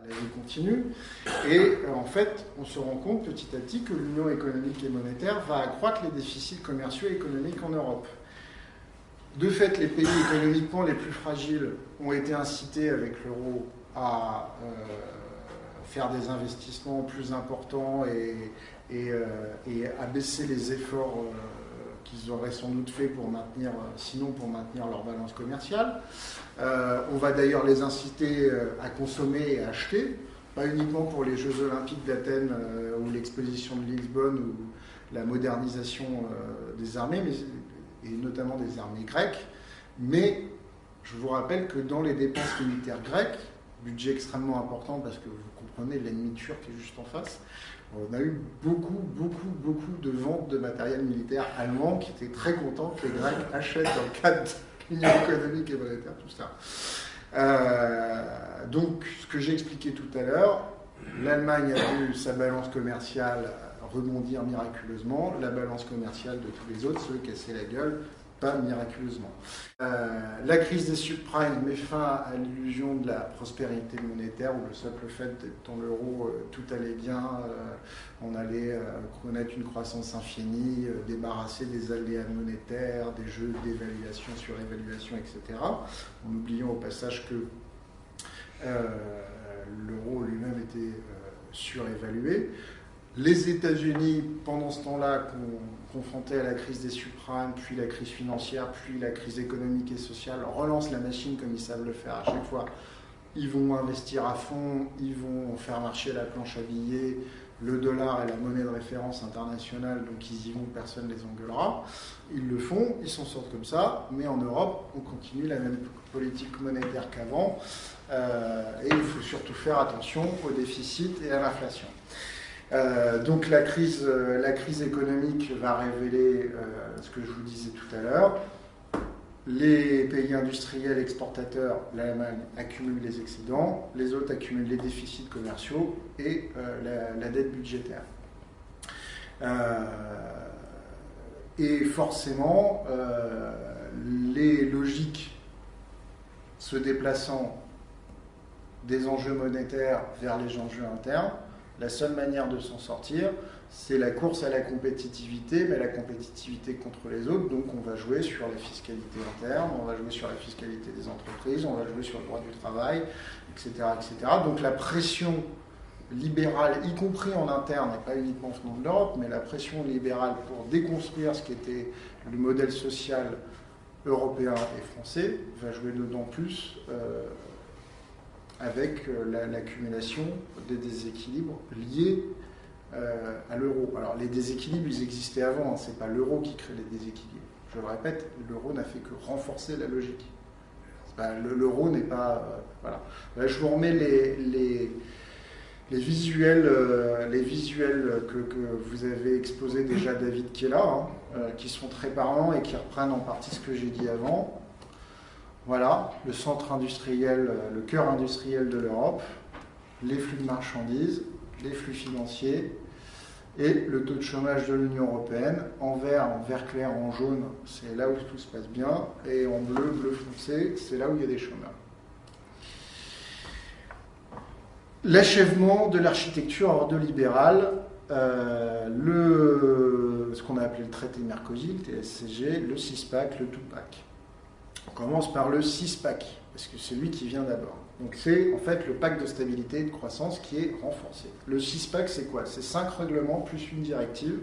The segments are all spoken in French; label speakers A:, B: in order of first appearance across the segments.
A: la vie continue. Et en fait, on se rend compte petit à petit que l'union économique et monétaire va accroître les déficits commerciaux et économiques en Europe. De fait, les pays économiquement les plus fragiles ont été incités avec l'euro à faire des investissements plus importants et à baisser les efforts qu'ils auraient sans doute fait pour maintenir, sinon pour maintenir leur balance commerciale. On va d'ailleurs les inciter à consommer et à acheter, pas uniquement pour les Jeux Olympiques d'Athènes ou l'exposition de Lisbonne ou la modernisation des armées, et notamment des armées grecques, mais je vous rappelle que dans les dépenses militaires grecques, budget extrêmement important parce que vous comprenez, l'ennemi turc est juste en face, on a eu beaucoup de ventes de matériel militaire allemand qui étaient très contents que les Grecs achètent dans le cadre de l'union économique et monétaire, tout ça. Donc, ce que j'ai expliqué tout à l'heure, l'Allemagne a vu sa balance commerciale rebondir miraculeusement, la balance commerciale de tous les autres se casser la gueule, pas miraculeusement. La crise des subprimes met fin à l'illusion de la prospérité monétaire, où le simple fait d'être dans l'euro, tout allait bien, on allait connaître une croissance infinie, débarrasser des aléas monétaires, des jeux d'évaluation, surévaluation, etc. En oubliant au passage que l'euro lui-même était surévalué. Les États-Unis, pendant ce temps-là, confrontés à la crise des subprimes, puis la crise financière, puis la crise économique et sociale, relancent la machine comme ils savent le faire à chaque fois. Ils vont investir à fond, ils vont faire marcher la planche à billets, le dollar est la monnaie de référence internationale, donc ils y vont, personne ne les engueulera. Ils le font, ils s'en sortent comme ça, mais en Europe, on continue la même politique monétaire qu'avant, et il faut surtout faire attention au déficit et à l'inflation. Donc la crise économique va révéler ce que je vous disais tout à l'heure. Les pays industriels exportateurs, l'Allemagne, accumulent les excédents, les autres accumulent les déficits commerciaux et la dette budgétaire. Et forcément, les logiques se déplaçant des enjeux monétaires vers les enjeux internes, la seule manière de s'en sortir, c'est la course à la compétitivité, mais la compétitivité contre les autres. Donc on va jouer sur la fiscalité interne, on va jouer sur la fiscalité des entreprises, on va jouer sur le droit du travail, etc., etc. Donc la pression libérale, y compris en interne, et pas uniquement au nom de l'Europe, mais la pression libérale pour déconstruire ce qui était le modèle social européen et français, va jouer dedans plus avec l'accumulation des déséquilibres liés à l'euro. Alors les déséquilibres, ils existaient avant, hein, c'est pas l'euro qui crée les déséquilibres. Je le répète, l'euro n'a fait que renforcer la logique. L'euro n'est pas... voilà. Là, je vous remets les visuels que vous avez exposés déjà, David, qui est là, hein, qui sont très parlants et qui reprennent en partie ce que j'ai dit avant. Voilà, le centre industriel, le cœur industriel de l'Europe, les flux de marchandises, les flux financiers et le taux de chômage de l'Union européenne. En vert clair, en jaune, c'est là où tout se passe bien, et en bleu foncé, c'est là où il y a des chômeurs. L'achèvement de l'architecture ordolibérale, ce qu'on a appelé le traité Mercosur, le TSCG, le six-pack, le two-pack. On commence par le six-pack, parce que c'est lui qui vient d'abord. Donc c'est en fait le pacte de stabilité et de croissance qui est renforcé. Le six-pack, c'est quoi? C'est 5 règlements plus une directive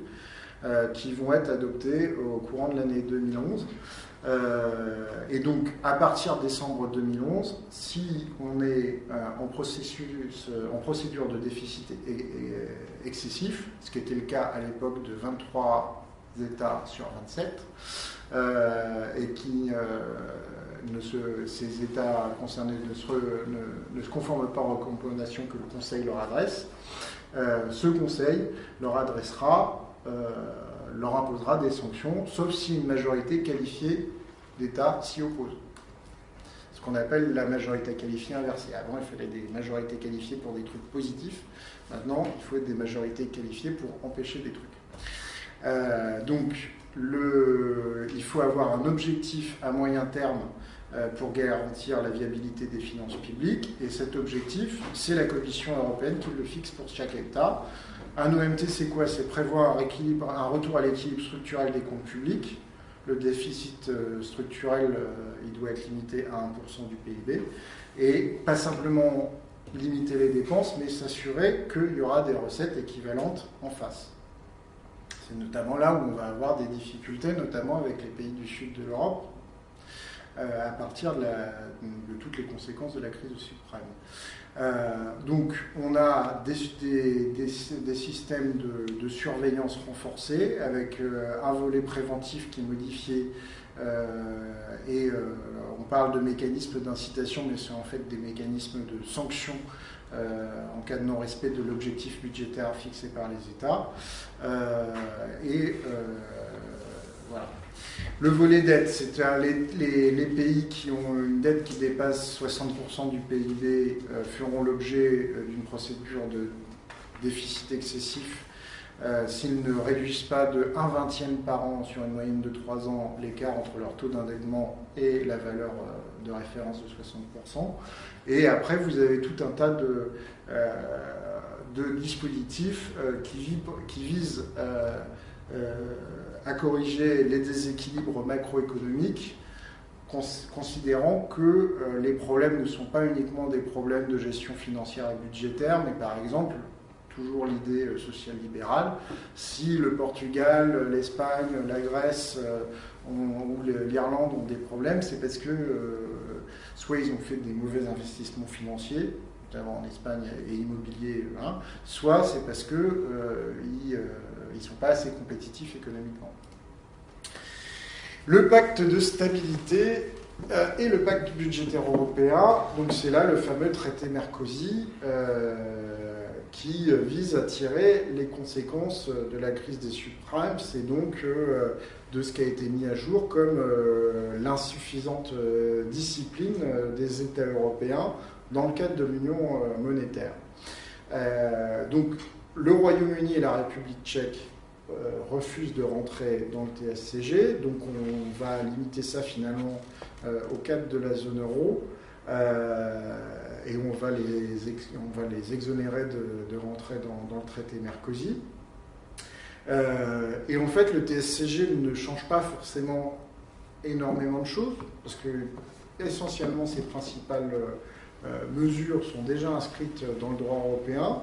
A: qui vont être adoptés au courant de l'année 2011. Et donc, à partir de décembre 2011, si on est en procédure de déficit excessif, ce qui était le cas à l'époque de 23 États sur 27, et qui ces États concernés ne se conforment pas aux recommandations que le Conseil leur adresse, ce Conseil leur imposera des sanctions, sauf si une majorité qualifiée d'États s'y oppose. Ce qu'on appelle la majorité qualifiée inversée. Avant, il fallait des majorités qualifiées pour des trucs positifs. Maintenant, il faut des majorités qualifiées pour empêcher des trucs. Donc, il faut avoir un objectif à moyen terme pour garantir la viabilité des finances publiques. Et cet objectif, c'est la Commission européenne qui le fixe pour chaque État. Un OMT, c'est quoi? C'est prévoir un retour à l'équilibre structurel des comptes publics. Le déficit structurel, il doit être limité à 1% du PIB. Et pas simplement limiter les dépenses, mais s'assurer qu'il y aura des recettes équivalentes en face. C'est notamment là où on va avoir des difficultés, notamment avec les pays du sud de l'Europe, à partir de toutes les conséquences de la crise subprime. Donc on a des systèmes de surveillance renforcés, avec un volet préventif qui est modifié, on parle de mécanismes d'incitation, mais c'est en fait des mécanismes de sanctions en cas de non-respect de l'objectif budgétaire fixé par les États. Voilà. Le volet dette, c'est les pays qui ont une dette qui dépasse 60% du PIB feront l'objet d'une procédure de déficit excessif s'ils ne réduisent pas de 1/20 par an sur une moyenne de 3 ans l'écart entre leur taux d'endettement et la valeur de référence de 60%. Et après, vous avez tout un tas de dispositifs qui visent à corriger les déséquilibres macroéconomiques, considérant que les problèmes ne sont pas uniquement des problèmes de gestion financière et budgétaire, mais par exemple, toujours l'idée sociale-libérale, si le Portugal, l'Espagne, la Grèce ou l'Irlande ont des problèmes, c'est parce que soit ils ont fait des mauvais investissements financiers, notamment en Espagne et immobilier, soit c'est parce qu'ils ne sont pas assez compétitifs économiquement. Le pacte de stabilité et le pacte budgétaire européen, donc c'est là le fameux traité Merkozy qui vise à tirer les conséquences de la crise des subprimes. C'est donc de ce qui a été mis à jour comme l'insuffisante discipline des États européens dans le cadre de l'union monétaire. Donc le Royaume-Uni et la République tchèque refusent de rentrer dans le TSCG, donc on va limiter ça finalement au cadre de la zone euro. Et on va les exonérer de rentrer dans le traité Merkozy. Et en fait, le TSCG ne change pas forcément énormément de choses, parce que essentiellement, ces principales mesures sont déjà inscrites dans le droit européen.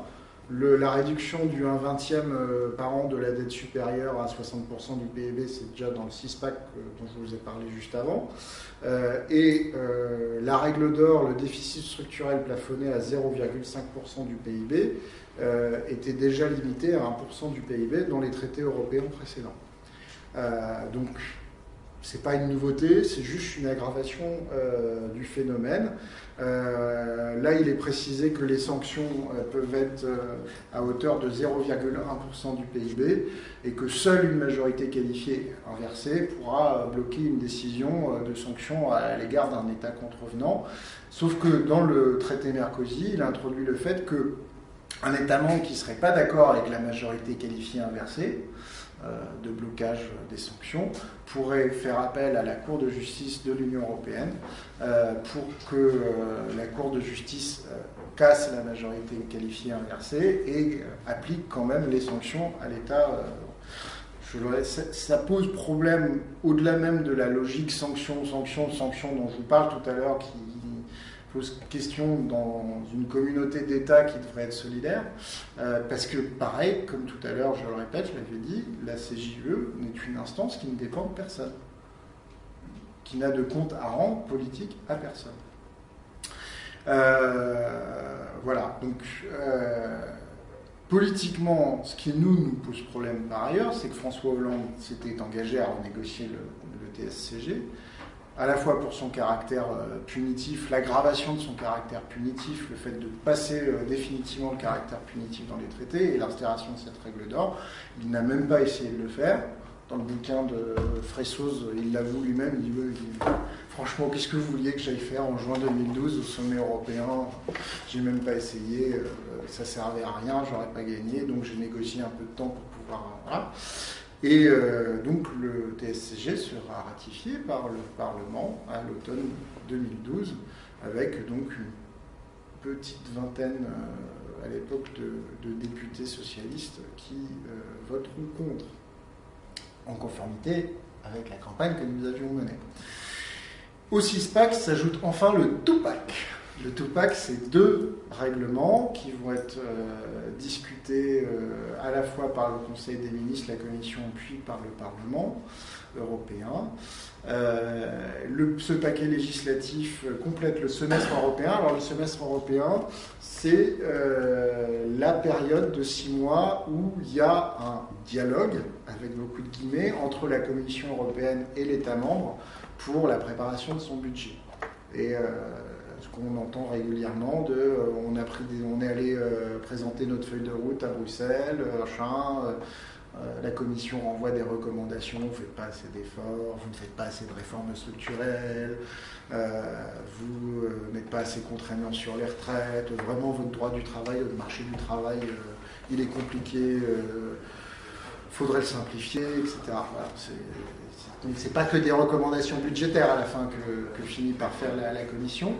A: La réduction du 1/20 par an de la dette supérieure à 60% du PIB, c'est déjà dans le 6-pack dont je vous ai parlé juste avant. La règle d'or, le déficit structurel plafonné à 0,5% du PIB, était déjà limité à 1% du PIB dans les traités européens précédents. Donc, ce n'est pas une nouveauté, c'est juste une aggravation du phénomène. Là, il est précisé que les sanctions peuvent être à hauteur de 0,1% du PIB et que seule une majorité qualifiée inversée pourra bloquer une décision de sanction à l'égard d'un État contrevenant. Sauf que dans le traité Merkozy, il introduit le fait qu'un État membre qui ne serait pas d'accord avec la majorité qualifiée inversée, de blocage des sanctions, pourrait faire appel à la Cour de justice de l'Union européenne pour que la Cour de justice casse la majorité qualifiée inversée et applique quand même les sanctions à l'État. Ça pose problème au-delà même de la logique sanction dont je vous parle tout à l'heure, qui pose question dans une communauté d'États qui devrait être solidaire, parce que pareil, comme tout à l'heure, je le répète, je l'avais dit, la CJUE n'est une instance qui ne dépend de personne, qui n'a de compte à rendre politique à personne. Voilà, donc politiquement, ce qui nous pose problème par ailleurs, c'est que François Hollande s'était engagé à renégocier le TSCG, à la fois pour son caractère punitif, l'aggravation de son caractère punitif, le fait de passer définitivement le caractère punitif dans les traités et l'instauration de cette règle d'or. Il n'a même pas essayé de le faire. Dans le bouquin de Fressoz, il l'avoue lui-même, il dit franchement, qu'est-ce que vous vouliez que j'aille faire en juin 2012 au sommet européen? J'ai même pas essayé, ça servait à rien, j'aurais pas gagné, donc j'ai négocié un peu de temps pour pouvoir... Voilà. Et donc le TSCG sera ratifié par le Parlement à l'automne 2012, avec donc une petite vingtaine à l'époque de députés socialistes qui voteront contre, en conformité avec la campagne que nous avions menée. Au six-pack s'ajoute enfin le two-pack. Le two-pack, c'est 2 règlements qui vont être discutés à la fois par le Conseil des ministres, la Commission, puis par le Parlement européen. Ce paquet législatif complète le semestre européen. Alors le semestre européen, c'est la période de 6 mois où il y a un dialogue, avec beaucoup de guillemets, entre la Commission européenne et l'État membre pour la préparation de son budget. Et ce qu'on entend régulièrement on est allé présenter notre feuille de route à Bruxelles, la Commission renvoie des recommandations, vous ne faites pas assez d'efforts, vous ne faites pas assez de réformes structurelles, vous n'êtes pas assez contraignant sur les retraites, vraiment votre droit du travail, le marché du travail, il est compliqué, faudrait le simplifier, etc. Voilà, donc c'est pas que des recommandations budgétaires à la fin que finit par faire la Commission.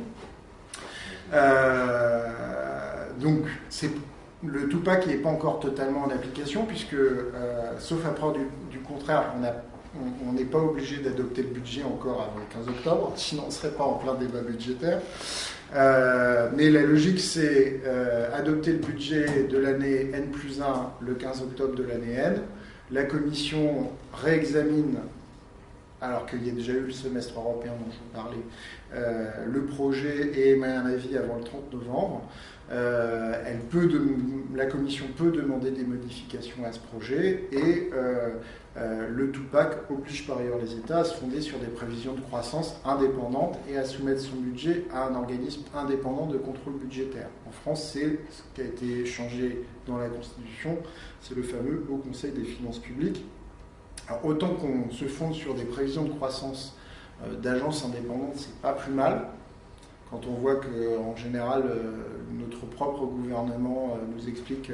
A: Donc le two-pack n'est pas encore totalement en application puisque, sauf à preuve du contraire, on n'est pas obligé d'adopter le budget encore avant le 15 octobre, sinon on ne serait pas en plein débat budgétaire. Mais la logique, c'est adopter le budget de l'année N+1 le 15 octobre de l'année N. La Commission réexamine, alors qu'il y a déjà eu le semestre européen dont je vous parlais, le projet et émet un avis avant le 30 novembre. La Commission peut demander des modifications à ce projet et le two-pack oblige par ailleurs les États à se fonder sur des prévisions de croissance indépendantes et à soumettre son budget à un organisme indépendant de contrôle budgétaire. En France, c'est ce qui a été changé dans la Constitution, c'est le fameux Haut Conseil des finances publiques. Alors, autant qu'on se fonde sur des prévisions de croissance d'agences indépendantes, c'est pas plus mal. Quand on voit qu'en général, notre propre gouvernement nous explique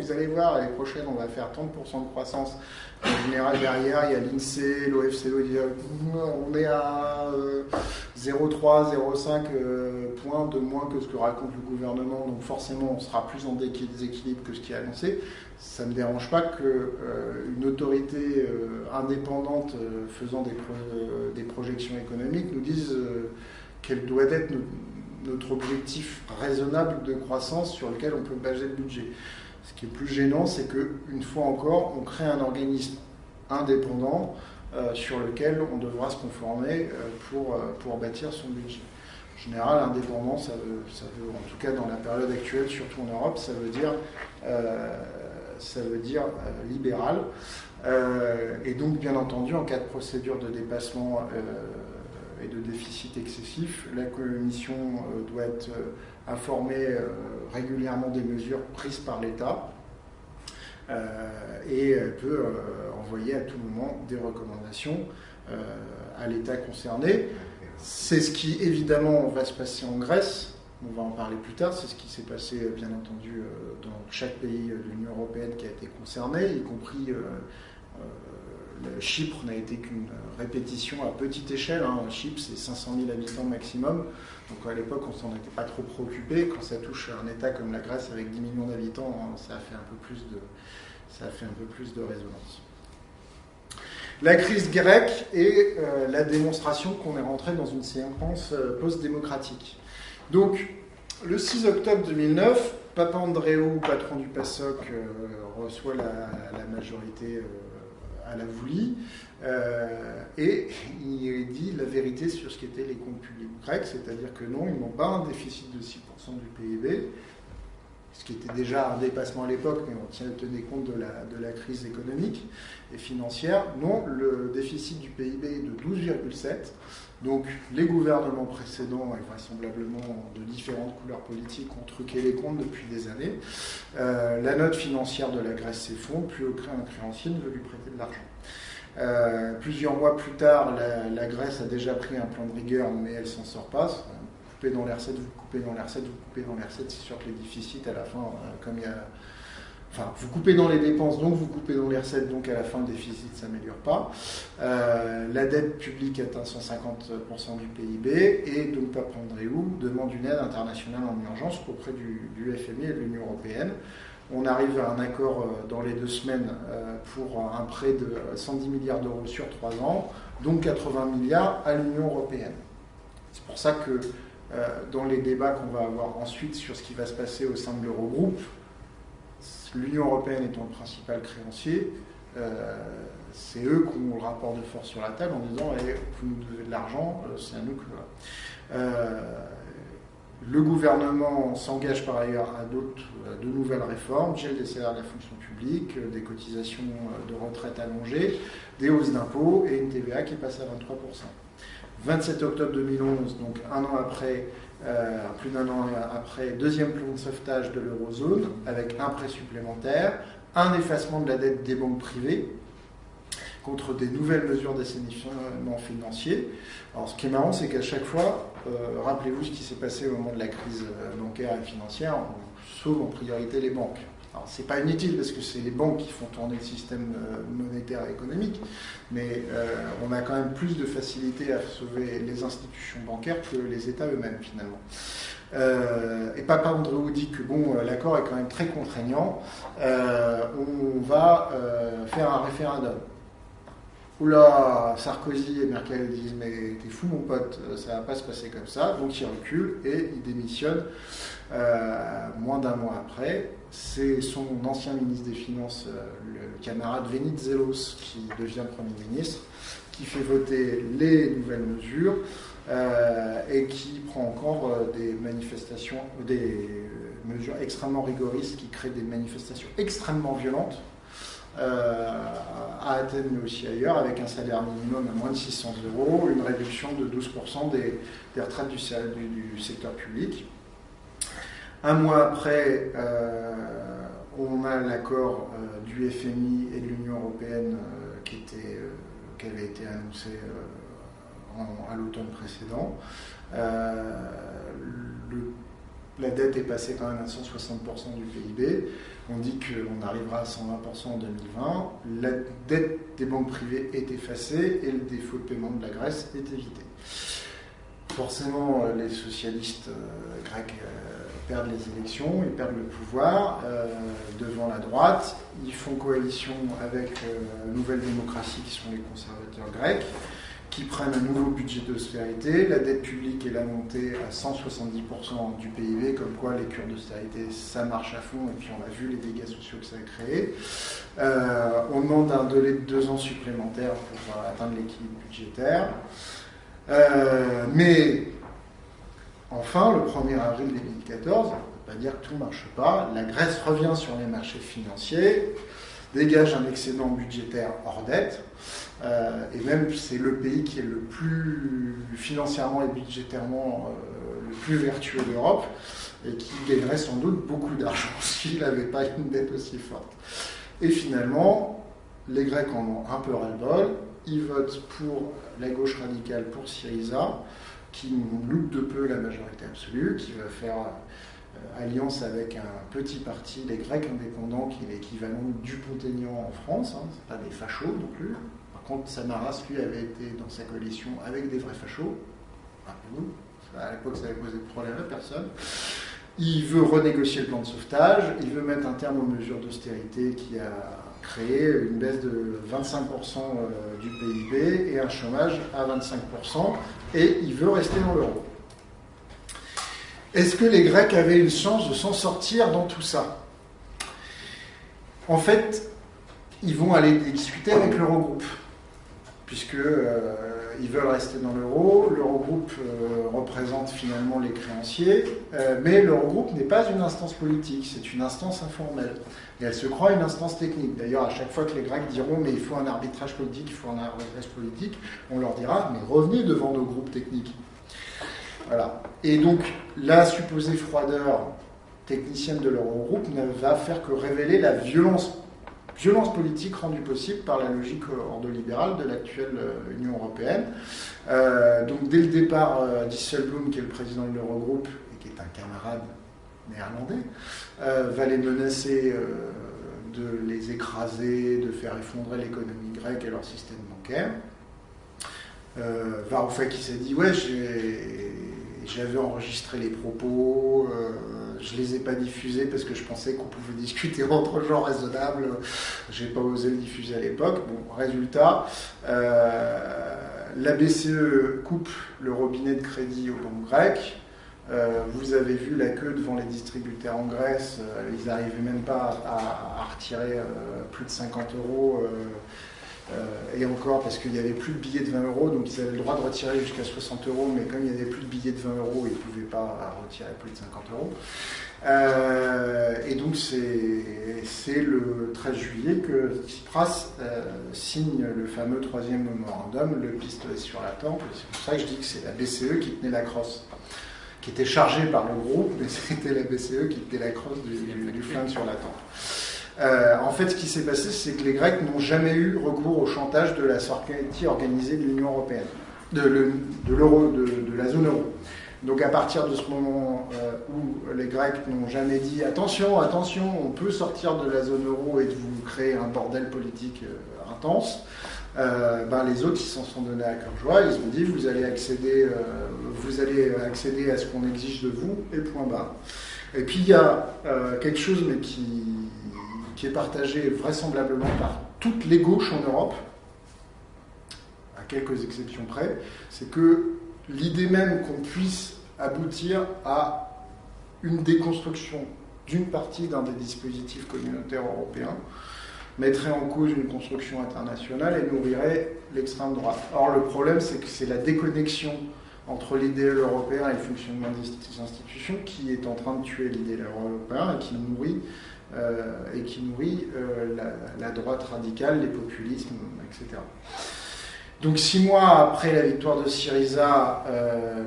A: vous allez voir, l'année prochaine, on va faire 30% de croissance. En général, derrière, il y a l'INSEE, l'OFCE, on est à 0,3, 0,5 points de moins que ce que raconte le gouvernement. Donc forcément, on sera plus en déséquilibre que ce qui est annoncé. Ça ne me dérange pas qu'une autorité indépendante faisant des projections économiques nous dise quel doit être notre objectif raisonnable de croissance sur lequel on peut baser le budget. Ce qui est plus gênant, c'est qu'une fois encore, on crée un organisme indépendant sur lequel on devra se conformer pour bâtir son budget. En général, indépendant, ça veut, en tout cas dans la période actuelle, surtout en Europe, ça veut dire libéral. Et donc, bien entendu, en cas de procédure de dépassement et de déficit excessif, la Commission doit être informée régulièrement des mesures prises par l'État et elle peut envoyer à tout moment des recommandations à l'État concerné. C'est ce qui évidemment va se passer en Grèce, on va en parler plus tard, c'est ce qui s'est passé bien entendu dans chaque pays de l'Union européenne qui a été concerné, y compris Chypre n'a été qu'une répétition à petite échelle. Chypre, c'est 500 000 habitants maximum. Donc à l'époque, on s'en était pas trop préoccupé. Quand ça touche un État comme la Grèce avec 10 millions d'habitants, ça a fait un peu plus de résonance. La crise grecque est la démonstration qu'on est rentré dans une séquence post-démocratique. Donc, le 6 octobre 2009, Papandréou, patron du PASOK, reçoit la majorité à la Voulie, et il dit la vérité sur ce qu'étaient les comptes publics grecs, c'est-à-dire que non, ils n'ont pas un déficit de 6% du PIB, ce qui était déjà un dépassement à l'époque, mais on tenait compte de la crise économique et financière. Non, le déficit du PIB est de 12,7%. Donc les gouvernements précédents, et vraisemblablement de différentes couleurs politiques, ont truqué les comptes depuis des années. La note financière de la Grèce s'effondre, plus aucun créancier ne veut lui prêter de l'argent. Plusieurs mois plus tard, la Grèce a déjà pris un plan de rigueur, mais elle ne s'en sort pas. Vous coupez dans les recettes, vous coupez dans les recettes, vous coupez dans les recettes, c'est sûr que les déficits à la fin, comme il y a Enfin, vous coupez dans les dépenses, donc vous coupez dans les recettes, donc à la fin le déficit ne s'améliore pas. La dette publique atteint 150% du PIB et donc Papandréou demande une aide internationale en urgence auprès du FMI et de l'Union européenne. On arrive à un accord dans les 2 semaines pour un prêt de 110 milliards d'euros sur 3 ans, donc 80 milliards à l'Union européenne. C'est pour ça que dans les débats qu'on va avoir ensuite sur ce qui va se passer au sein de l'Eurogroupe, l'Union européenne étant le principal créancier, c'est eux qui ont le rapport de force sur la table en disant vous nous devez de l'argent, c'est à nous que... Le gouvernement s'engage par ailleurs à de nouvelles réformes, gel des salaires de la fonction publique, des cotisations de retraite allongées, des hausses d'impôts et une TVA qui passe à 23%. 27 octobre 2011, donc plus d'un an après, deuxième plan de sauvetage de l'eurozone, avec un prêt supplémentaire, un effacement de la dette des banques privées, contre des nouvelles mesures d'assainissement financier. Alors ce qui est marrant, c'est qu'à chaque fois, rappelez-vous ce qui s'est passé au moment de la crise bancaire et financière, on sauve en priorité les banques. Alors c'est pas inutile parce que c'est les banques qui font tourner le système monétaire et économique, mais on a quand même plus de facilité à sauver les institutions bancaires que les États eux-mêmes finalement. Et Papandréou dit que l'accord est quand même très contraignant, on va faire un référendum. Oula, Sarkozy et Merkel disent mais t'es fou mon pote, ça va pas se passer comme ça, donc il recule et il démissionne moins d'un mois après. C'est son ancien ministre des Finances, le camarade Venizelos, qui devient Premier ministre, qui fait voter les nouvelles mesures et qui prend encore des mesures extrêmement rigoristes qui créent des manifestations extrêmement violentes. À Athènes mais aussi ailleurs, avec un salaire minimum à moins de 600 €, une réduction de 12% des retraites du secteur public. Un mois après, on a l'accord du FMI et de l'Union européenne qui avait été annoncé à l'automne précédent. La dette est passée quand même à 160% du PIB. On dit qu'on arrivera à 120% en 2020. La dette des banques privées est effacée et le défaut de paiement de la Grèce est évité. Forcément, les socialistes grecs perdent les élections, ils perdent le pouvoir devant la droite. Ils font coalition avec Nouvelle Démocratie, qui sont les conservateurs grecs, qui prennent un nouveau budget d'austérité. La dette publique est là montée à 170% du PIB, comme quoi les cures d'austérité, ça marche à fond, et puis on a vu les dégâts sociaux que ça a créé. On demande un délai de 2 ans supplémentaires pour atteindre l'équilibre budgétaire. Mais enfin, le 1er avril 2014, on ne peut pas dire que tout ne marche pas, la Grèce revient sur les marchés financiers, dégage un excédent budgétaire hors dette, et même c'est le pays qui est le plus financièrement et budgétairement le plus vertueux d'Europe, et qui gagnerait sans doute beaucoup d'argent s'il n'avait pas une dette aussi forte. Et finalement, les Grecs en ont un peu ras-le-bol, ils votent pour la gauche radicale, pour Syriza, qui loupe de peu la majorité absolue, qui va faire alliance avec un petit parti, les Grecs indépendants, qui est l'équivalent du Dupont-Aignan en France, hein, c'est pas des fachos non plus. Par contre, Samaras, lui, avait été dans sa coalition avec des vrais fachos. Rappelez-vous, à l'époque, ça avait posé de problème à personne. Il veut renégocier le plan de sauvetage, il veut mettre un terme aux mesures d'austérité qui a créé une baisse de 25% du PIB et un chômage à 25%, et il veut rester dans l'euro. Est-ce que les Grecs avaient une chance de s'en sortir dans tout ça? En fait, ils vont aller discuter avec l'Eurogroupe, puisque ils veulent rester dans l'euro. L'Eurogroupe représente finalement les créanciers, mais l'Eurogroupe n'est pas une instance politique, c'est une instance informelle. Et elle se croit une instance technique. D'ailleurs, à chaque fois que les Grecs diront « mais il faut un arbitrage politique, il faut un arbitrage politique », on leur dira « mais revenez devant nos groupes techniques ». Voilà. Et donc, la supposée froideur technicienne de l'Eurogroupe ne va faire que révéler la violence politique rendue possible par la logique ordolibérale de l'actuelle Union européenne. Donc, dès le départ, Dijsselbloem, qui est le président de l'Eurogroupe et qui est un camarade néerlandais, va les menacer de les écraser, de faire effondrer l'économie grecque et leur système bancaire. Varoufakis s'est dit, ouais, j'avais enregistré les propos, je les ai pas diffusés parce que je pensais qu'on pouvait discuter entre gens raisonnables, j'ai pas osé le diffuser à l'époque. Bon, résultat, la BCE coupe le robinet de crédit aux banques grecques. Vous avez vu la queue devant les distributeurs en Grèce, ils n'arrivaient même pas à retirer plus de 50 euros. Et encore parce qu'il n'y avait plus de billets de 20 euros, donc ils avaient le droit de retirer jusqu'à 60 euros, mais comme il n'y avait plus de billets de 20 euros, ils ne pouvaient pas retirer plus de 50 euros. Et donc c'est le 13 juillet que Tsipras signe le fameux troisième mémorandum, le pistolet sur la tempe. C'est pour ça que je dis que c'est la BCE qui tenait la crosse, qui était chargée par le groupe, mais c'était la BCE qui tenait la crosse du flingue sur la tempe. En fait, ce qui s'est passé, c'est que les Grecs n'ont jamais eu recours au chantage de la sortie organisée de l'Union européenne, de la zone euro. Donc à partir de ce moment où les Grecs n'ont jamais dit attention, attention, on peut sortir de la zone euro et de vous créer un bordel politique intense, les autres ils s'en sont donnés à cœur joie, ils ont dit vous allez accéder à ce qu'on exige de vous, et point barre. Et puis il y a quelque chose mais qui est partagé vraisemblablement par toutes les gauches en Europe, à quelques exceptions près, c'est que l'idée même qu'on puisse aboutir à une déconstruction d'une partie d'un des dispositifs communautaires européens mettrait en cause une construction internationale et nourrirait l'extrême droite. Or, le problème, c'est que c'est la déconnexion entre l'idéal européen et le fonctionnement des institutions qui est en train de tuer l'idéal européen et qui nourrit la droite radicale, les populismes, etc. Donc 6 mois après la victoire de Syriza,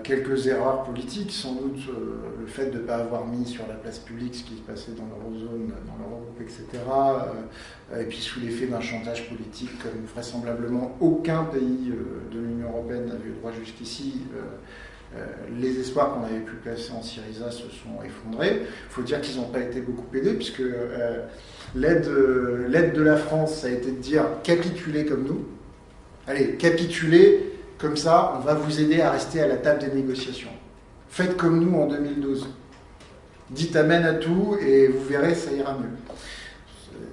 A: quelques erreurs politiques, sans doute le fait de ne pas avoir mis sur la place publique ce qui se passait dans l'eurozone, dans l'Eurogroupe, etc. Et puis sous l'effet d'un chantage politique comme vraisemblablement aucun pays de l'Union européenne n'avait eu droit jusqu'ici, les espoirs qu'on avait pu placer en Syriza se sont effondrés. Il faut dire qu'ils n'ont pas été beaucoup aidés, puisque l'aide de la France, ça a été de dire capitulez comme nous. Allez, capitulez, comme ça, on va vous aider à rester à la table des négociations. Faites comme nous en 2012. Dites amen à tout et vous verrez, ça ira mieux.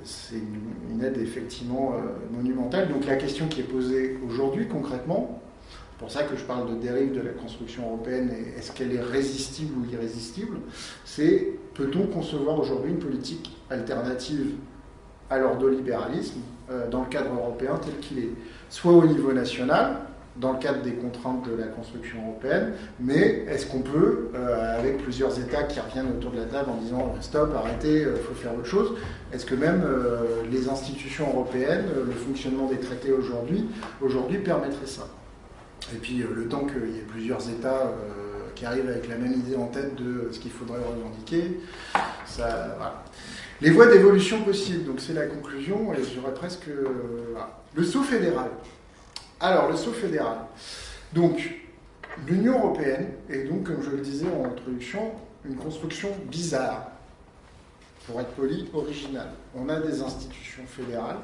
A: C'est une aide effectivement monumentale. Donc la question qui est posée aujourd'hui, concrètement, c'est pour ça que je parle de dérive de la construction européenne et est-ce qu'elle est résistible ou irrésistible, c'est peut-on concevoir aujourd'hui une politique alternative à l'ordolibéralisme dans le cadre européen tel qu'il est, soit au niveau national, dans le cadre des contraintes de la construction européenne, mais est-ce qu'on peut, avec plusieurs États qui reviennent autour de la table en disant stop, arrêtez, il faut faire autre chose, est-ce que même les institutions européennes, le fonctionnement des traités aujourd'hui permettrait ça? Et puis le temps qu'il y ait plusieurs États qui arrivent avec la même idée en tête de ce qu'il faudrait revendiquer, ça, voilà. Les voies d'évolution possibles, donc c'est la conclusion, et j'aurais presque... voilà. Le saut fédéral. Alors, le saut fédéral. Donc, l'Union européenne est donc, comme je le disais en introduction, une construction bizarre, pour être poli, originale. On a des institutions fédérales,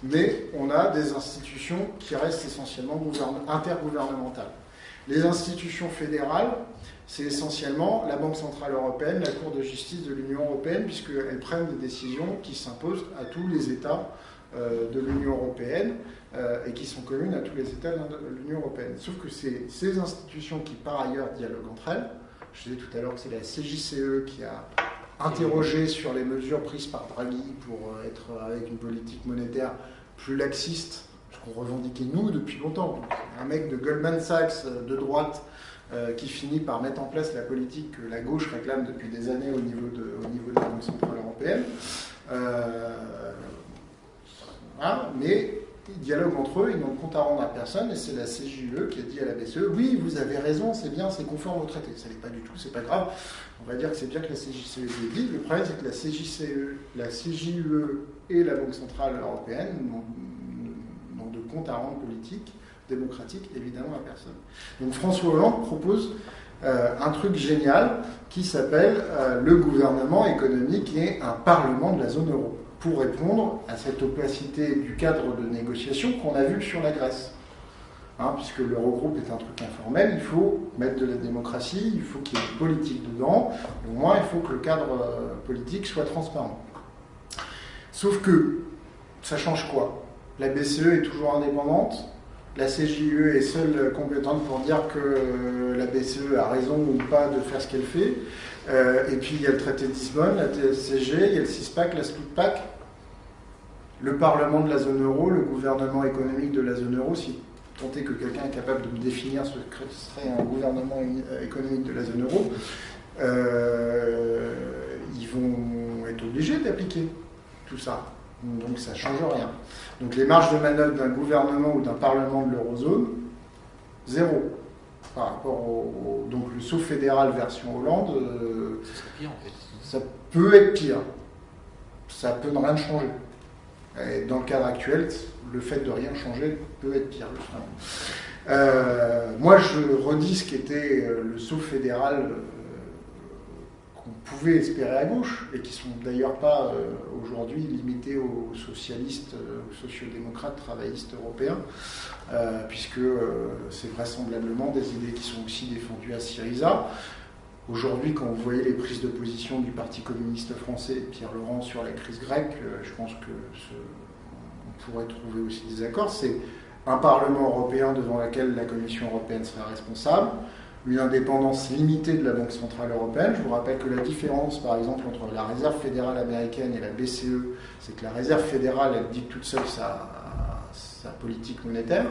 A: mais on a des institutions qui restent essentiellement intergouvernementales. Les institutions fédérales, c'est essentiellement la Banque Centrale Européenne, la Cour de justice de l'Union Européenne, puisqu'elles prennent des décisions qui s'imposent à tous les États de l'Union Européenne et qui sont communes à tous les États de l'Union Européenne. Sauf que c'est ces institutions qui, par ailleurs, dialoguent entre elles. Je disais tout à l'heure que c'est la CJCE qui a interrogé sur les mesures prises par Draghi pour être avec une politique monétaire plus laxiste, ce qu'on revendiquait nous depuis longtemps. Un mec de Goldman Sachs de droite qui finit par mettre en place la politique que la gauche réclame depuis des années au niveau de la Banque Centrale Européenne. Voilà, mais ils dialoguent entre eux, ils n'ont de compte à rendre à personne, et c'est la CJUE qui a dit à la BCE « Oui, vous avez raison, c'est bien, c'est conforme au traité. » Ça n'est pas du tout, c'est pas grave. On va dire que c'est bien que la CJCE le dise. Le problème, c'est que la CJUE et la Banque Centrale Européenne n'ont de compte à rendre politique, démocratique, évidemment, à personne. Donc François Hollande propose un truc génial qui s'appelle le gouvernement économique et un parlement de la zone euro. pour répondre à cette opacité du cadre de négociation qu'on a vu sur la Grèce. Puisque l'Eurogroupe est un truc informel, il faut mettre de la démocratie, il faut qu'il y ait une politique dedans, et au moins il faut que le cadre politique soit transparent. Sauf que, ça change quoi? La BCE est toujours indépendante, la CJUE est seule compétente pour dire que la BCE a raison ou pas de faire ce qu'elle fait, et puis il y a le traité de Lisbonne, la TSCG, il y a le CISPAC, la SPICPAC, le Parlement de la zone euro, le gouvernement économique de la zone euro, si tant est que quelqu'un est capable de me définir ce que serait un gouvernement économique de la zone euro, ils vont être obligés d'appliquer tout ça. Donc ça ne change rien. Donc les marges de manœuvre d'un gouvernement ou d'un parlement de l'eurozone, zéro. Par rapport donc le saut fédéral version Hollande,
B: ça serait pire en fait.
A: Ça peut être pire. Ça peut ne rien changer. Et dans le cadre actuel, le fait de rien changer peut être pire. Moi, je redis ce qu'était le saut fédéral qu'on pouvait espérer à gauche, et qui ne sont d'ailleurs pas aujourd'hui limités aux socialistes, aux sociodémocrates, travaillistes européens, puisque c'est vraisemblablement des idées qui sont aussi défendues à Syriza. Aujourd'hui, quand vous voyez les prises de position du Parti communiste français, Pierre Laurent, sur la crise grecque, je pense qu'on pourrait trouver aussi des accords. C'est un Parlement européen devant lequel la Commission européenne sera responsable, une indépendance limitée de la Banque centrale européenne. Je vous rappelle que la différence, par exemple, entre la Réserve fédérale américaine et la BCE, c'est que la Réserve fédérale, elle dicte toute seule sa politique monétaire.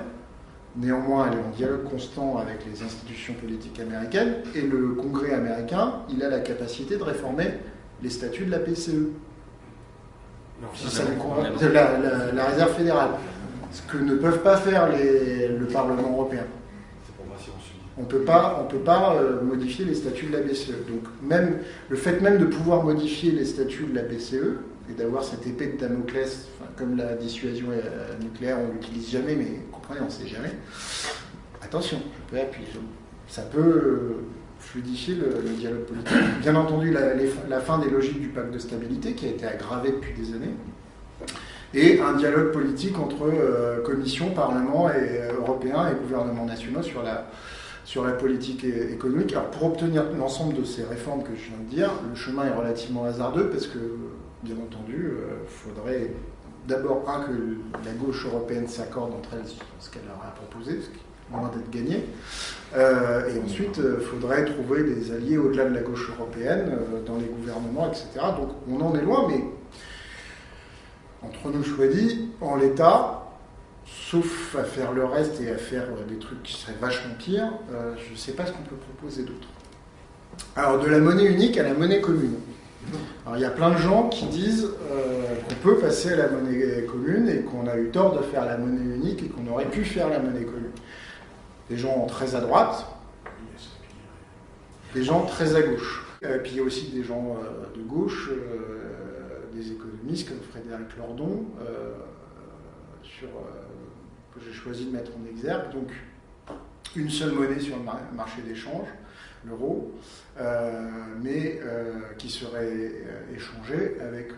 A: Néanmoins, elle est en dialogue constant avec les institutions politiques américaines, et le Congrès américain, il a la capacité de réformer les statuts de la BCE. Si ça la Réserve fédérale. Ce que ne peuvent pas faire le Parlement européen. On ne peut pas modifier les statuts de la BCE. Donc même le fait même de pouvoir modifier les statuts de la BCE, et d'avoir cette épée de Damoclès, comme la dissuasion nucléaire, on ne l'utilise jamais, mais comprenez, on ne sait jamais. Attention, je peux appuyer. Ça peut fluidifier le dialogue politique. Bien entendu, la fin des logiques du pacte de stabilité, qui a été aggravée depuis des années, et un dialogue politique entre Commission, Parlement européen et gouvernements nationaux sur la politique économique. Alors, pour obtenir l'ensemble de ces réformes que je viens de dire, le chemin est relativement hasardeux, parce que, bien entendu, il faudrait d'abord, que la gauche européenne s'accorde entre elles sur ce qu'elle leur a proposé, ce qui est loin d'être gagné. Et ensuite, il faudrait trouver des alliés au-delà de la gauche européenne, dans les gouvernements, etc. Donc, on en est loin, mais entre nous soit dit, en l'état, sauf à faire le reste et à faire des trucs qui seraient vachement pires, je ne sais pas ce qu'on peut proposer d'autre. Alors, de la monnaie unique à la monnaie commune. Alors, il y a plein de gens qui disent qu'on peut passer à la monnaie commune et qu'on a eu tort de faire la monnaie unique et qu'on aurait pu faire la monnaie commune. Des gens très à droite, des gens très à gauche. Et puis il y a aussi des gens de gauche, des économistes comme Frédéric Lordon, que j'ai choisi de mettre en exergue. Donc, une seule monnaie sur le marché d'échange, l'euro, mais qui serait échangée avec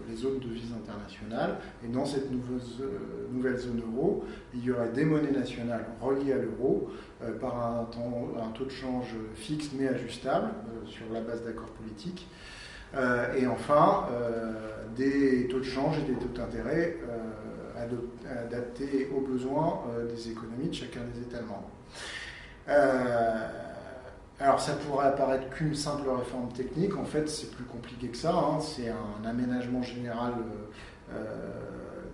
A: les autres devises internationales. Et dans cette nouvelle zone euro, il y aurait des monnaies nationales reliées à l'euro par un taux de change fixe mais ajustable sur la base d'accords politiques. Et enfin, des taux de change et des taux d'intérêt adaptés aux besoins des économies de chacun des États membres. Alors ça pourrait apparaître qu'une simple réforme technique, en fait c'est plus compliqué que ça, c'est un aménagement général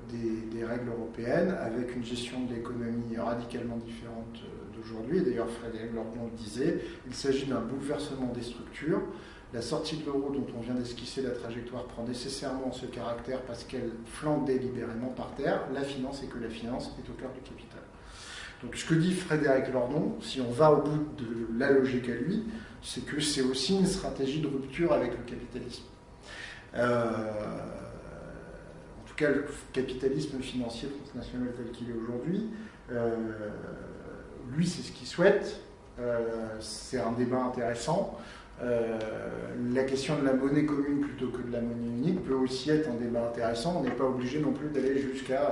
A: des règles européennes avec une gestion de l'économie radicalement différente d'aujourd'hui. D'ailleurs Frédéric Lordon le disait, il s'agit d'un bouleversement des structures. La sortie de l'euro dont on vient d'esquisser la trajectoire prend nécessairement ce caractère parce qu'elle flanque délibérément par terre la finance et que la finance est au cœur du capital. Donc ce que dit Frédéric Lordon, si on va au bout de la logique à lui, c'est que c'est aussi une stratégie de rupture avec le capitalisme. En tout cas, le capitalisme financier transnational tel qu'il est aujourd'hui, lui c'est ce qu'il souhaite, c'est un débat intéressant. La question de la monnaie commune plutôt que de la monnaie unique peut aussi être un débat intéressant. On n'est pas obligé non plus d'aller jusqu'à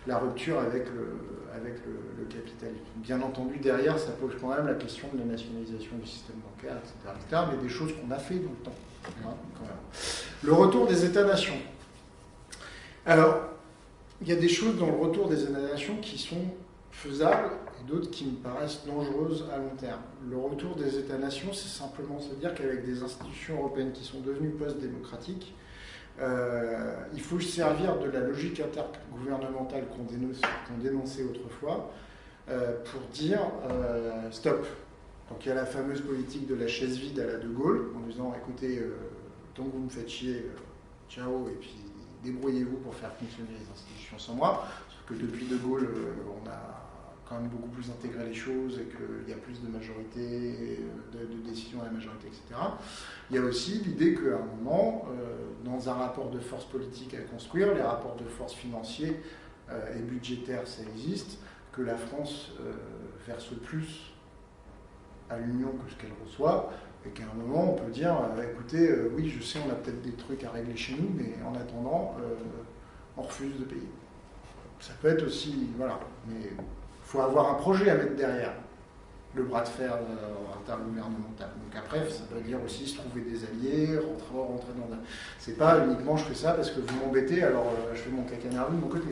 A: la rupture avec le capitalisme. Bien entendu, derrière, ça pose quand même la question de la nationalisation du système bancaire, etc., mais des choses qu'on a fait dans le temps. Hein, quand même. Le retour des États-nations. Alors, il y a des choses dans le retour des États-nations qui sont faisables et d'autres qui me paraissent dangereuses à long terme. Le retour des États-nations, c'est simplement se dire qu'avec des institutions européennes qui sont devenues post-démocratiques, il faut se servir de la logique intergouvernementale qu'on dénonçait autrefois pour dire stop. Donc il y a la fameuse politique de la chaise vide à la De Gaulle, en disant écoutez, tant que vous me faites chier, ciao, et puis débrouillez-vous pour faire fonctionner les institutions sans moi. Sauf que depuis De Gaulle, on a quand même beaucoup plus intégré les choses et qu'il y a plus de majorité, de décisions à la majorité, etc. Il y a aussi l'idée qu'à un moment, dans un rapport de force politique à construire, les rapports de force financiers et budgétaires, ça existe, que la France verse plus à l'Union que ce qu'elle reçoit, et qu'à un moment, on peut dire, écoutez, oui, je sais, on a peut-être des trucs à régler chez nous, mais en attendant, on refuse de payer. Ça peut être aussi, voilà, mais il faut avoir un projet à mettre derrière le bras de fer intergouvernemental. Donc après, ça veut dire aussi se trouver des alliés, rentrer dans un... C'est pas uniquement je fais ça parce que vous m'embêtez, alors je fais mon caca nerveux de mon côté.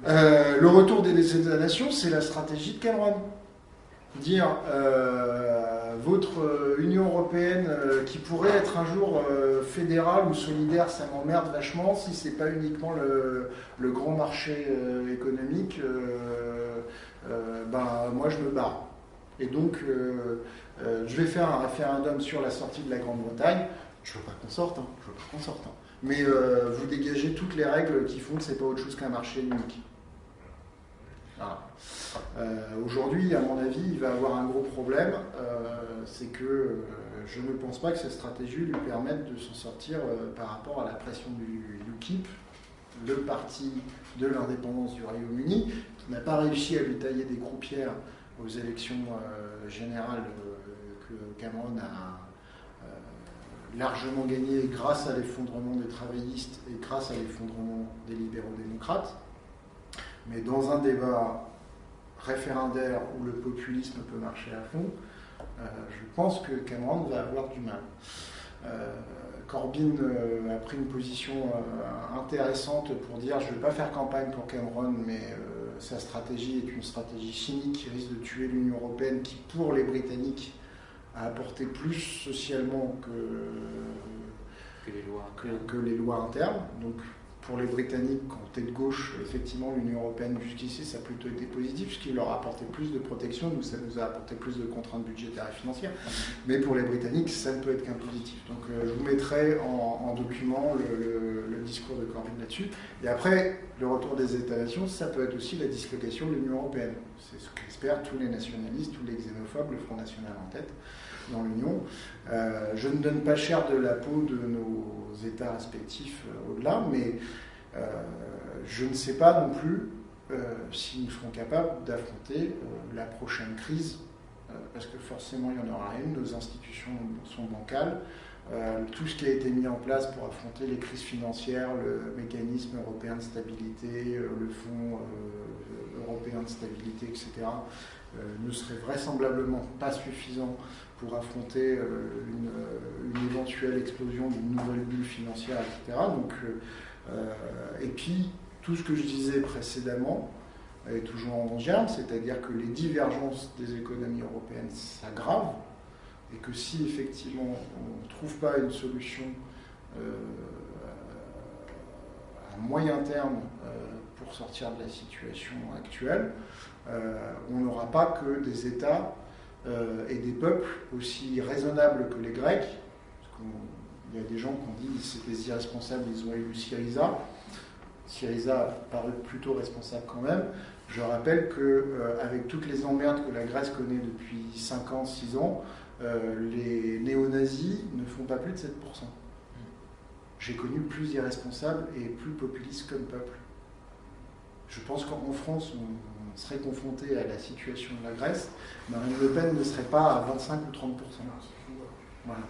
A: Hein. Le retour des États-nations, c'est la stratégie de Cameron. Dire votre Union européenne qui pourrait être un jour fédérale ou solidaire, ça m'emmerde vachement si c'est pas uniquement le grand marché économique, moi je me barre. Et donc je vais faire un référendum sur la sortie de la Grande-Bretagne. Je veux pas qu'on sorte, hein, mais vous dégagez toutes les règles qui font que c'est pas autre chose qu'un marché unique. Voilà. Aujourd'hui, à mon avis, il va avoir un gros problème, c'est que je ne pense pas que cette stratégie lui permette de s'en sortir par rapport à la pression du UKIP, le parti de l'indépendance du Royaume-Uni, qui n'a pas réussi à lui tailler des croupières aux élections générales que Cameron a largement gagné grâce à l'effondrement des travaillistes et grâce à l'effondrement des libéraux-démocrates. Mais dans un débat référendaire où le populisme peut marcher à fond, je pense que Cameron va avoir du mal. Corbyn a pris une position intéressante pour dire je ne vais pas faire campagne pour Cameron, mais sa stratégie est une stratégie cynique qui risque de tuer l'Union européenne, qui pour les Britanniques a apporté plus socialement que les lois internes. Donc pour les Britanniques, quand t'es de gauche, effectivement, l'Union européenne jusqu'ici, ça a plutôt été positif, ce qui leur a apporté plus de protection. Nous, ça nous a apporté plus de contraintes budgétaires et financières. Mais pour les Britanniques, ça ne peut être qu'un positif. Donc, je vous mettrai en document le discours de Corbyn là-dessus. Et après, le retour des États-nations, ça peut être aussi la dislocation de l'Union européenne. C'est ce qu'espèrent tous les nationalistes, tous les xénophobes, le Front National en tête, dans l'Union. Je ne donne pas cher de la peau de nos États respectifs au-delà, mais je ne sais pas non plus si nous serons capables d'affronter la prochaine crise, parce que forcément il y en aura une, nos institutions sont bancales, tout ce qui a été mis en place pour affronter les crises financières, le mécanisme européen de stabilité, le fonds européen de stabilité, etc., ne serait vraisemblablement pas suffisant pour affronter une éventuelle explosion d'une nouvelle bulle financière, etc. Donc, et puis, tout ce que je disais précédemment est toujours en germe, c'est-à-dire que les divergences des économies européennes s'aggravent, et que si effectivement on ne trouve pas une solution à moyen terme pour sortir de la situation actuelle, on n'aura pas que des États et des peuples aussi raisonnables que les Grecs, parce qu'il y a des gens qui ont dit que c'était des irresponsables, ils ont élu Syriza. Syriza paraît plutôt responsable quand même. Je rappelle qu'avec toutes les emmerdes que la Grèce connaît depuis 5 ans, 6 ans, les néo-nazis ne font pas plus de 7%. J'ai connu plus irresponsables et plus populistes comme peuple. Je pense qu'en France, on serait confronté à la situation de la Grèce. Marine Le Pen ne serait pas à 25 ou 30%. Voilà.